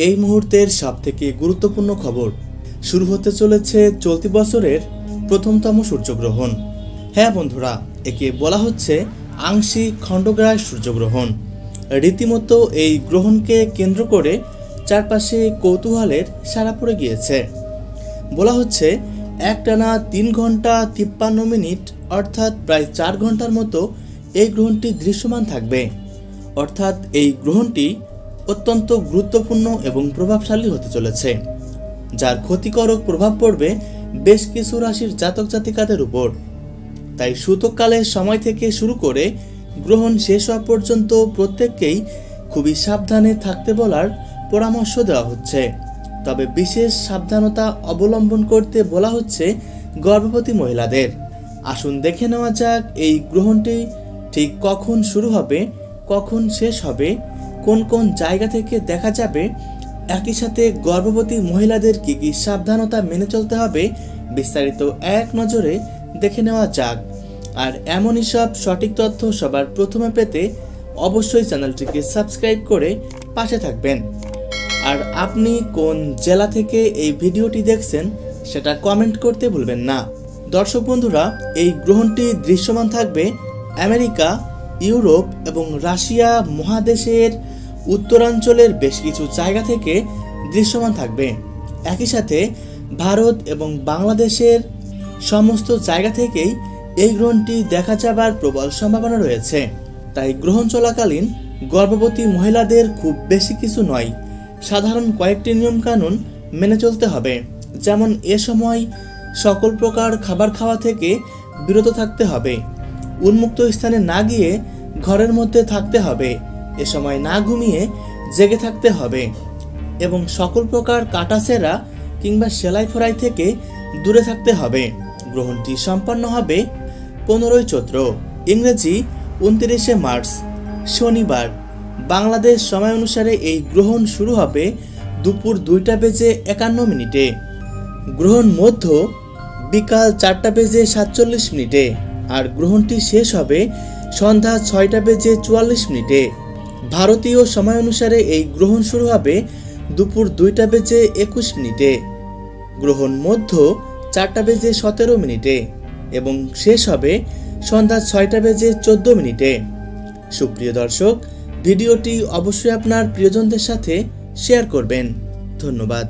এই মুহূর্তের সবথেকে গুরুত্বপূর্ণ খবর, শুরু হতে চলেছে চলতি বছরের প্রথমতম সূর্যগ্রহণ। হ্যাঁ বন্ধুরা, একে বলা হচ্ছে আংশিক খণ্ডগ্রাস সূর্যগ্রহণ। রীতিমতো এই গ্রহণকে কেন্দ্র করে চারপাশে কৌতূহলের সাড়া পড়ে গিয়েছে। বলা হচ্ছে একটানা 3 ঘন্টা 53 মিনিট অর্থাৎ প্রায় 4 ঘন্টার মতো এই গ্রহণটি দৃশ্যমান থাকবে। অর্থাৎ এই গ্রহণটি অত্যন্ত গুরুত্বপূর্ণ এবং প্রভাবশালী হতে চলেছে, যার ক্ষতিকারক প্রভাব পড়বে বেশ কিছু রাশির জাতক জাতিকাদের উপর। তাই সূতককালের সময় থেকে শুরু করে গ্রহণ শেষ হওয়া পর্যন্ত প্রত্যেককেই খুবই সাবধানে থাকতে বলার পরামর্শ দেওয়া হচ্ছে। তবে বিশেষ সাবধানতা অবলম্বন করতে বলা হচ্ছে গর্ভবতী মহিলাদের। আসুন দেখে নেওয়া যাক এই গ্রহণটি ঠিক কখন শুরু হবে, কখন শেষ হবে, কোন কোন জায়গা থেকে দেখা যাবে, একই সাথে গর্ভবতী মহিলাদের কি কি সাবধানতা মেনে চলতে হবে, বিস্তারিত এক নজরে দেখে নেওয়া যাক। আর এমনই সব সঠিক তথ্য সবার প্রথমে পেতে অবশ্যই চ্যানেলটিকে সাবস্ক্রাইব করে পাশে থাকবেন। আর আপনি কোন জেলা থেকে এই ভিডিওটি দেখছেন সেটা কমেন্ট করতে ভুলবেন না। দর্শক বন্ধুরা, এই গ্রহণটি দৃশ্যমান থাকবে আমেরিকা, ইউরোপ এবং রাশিয়া মহাদেশের উত্তরাঞ্চলের বেশ কিছু জায়গা থেকে দৃশ্যমান থাকবে। একই সাথে ভারত এবং বাংলাদেশের সমস্ত জায়গা থেকেই এই গ্রহণটি দেখা যাবার প্রবল সম্ভাবনা রয়েছে। তাই গ্রহণ চলাকালীন গর্ভবতী মহিলাদের খুব বেশি কিছু নয়, সাধারণ কয়েকটি নিয়মকানুন মেনে চলতে হবে। যেমন এ সময় সকল প্রকার খাবার খাওয়া থেকে বিরত থাকতে হবে, উন্মুক্ত স্থানে না গিয়ে ঘরের মধ্যে থাকতে হবে, এ সময় না ঘুমিয়ে জেগে থাকতে হবে এবং সকল প্রকার কাটাছেঁড়া কিংবা সেলাই ফোড়াই থেকে দূরে থাকতে হবে। গ্রহণটি সম্পন্ন হবে 15ই চৈত্র, ইংরেজি 29শে মার্চ, শনিবার। বাংলাদেশ সময় অনুসারে এই গ্রহণ শুরু হবে দুপুর 2:51 গ্রহণ মধ্য বিকাল 4:47 আর গ্রহণটি শেষ হবে সন্ধ্যা 6:44। ভারতীয় সময় অনুসারে এই গ্রহণ শুরু হবে দুপুর 2:21 গ্রহণ মধ্য 4:17 এবং শেষ হবে সন্ধ্যা 6:14। সুপ্রিয় দর্শক, ভিডিওটি অবশ্যই আপনার প্রিয়জনদের সাথে শেয়ার করবেন। ধন্যবাদ।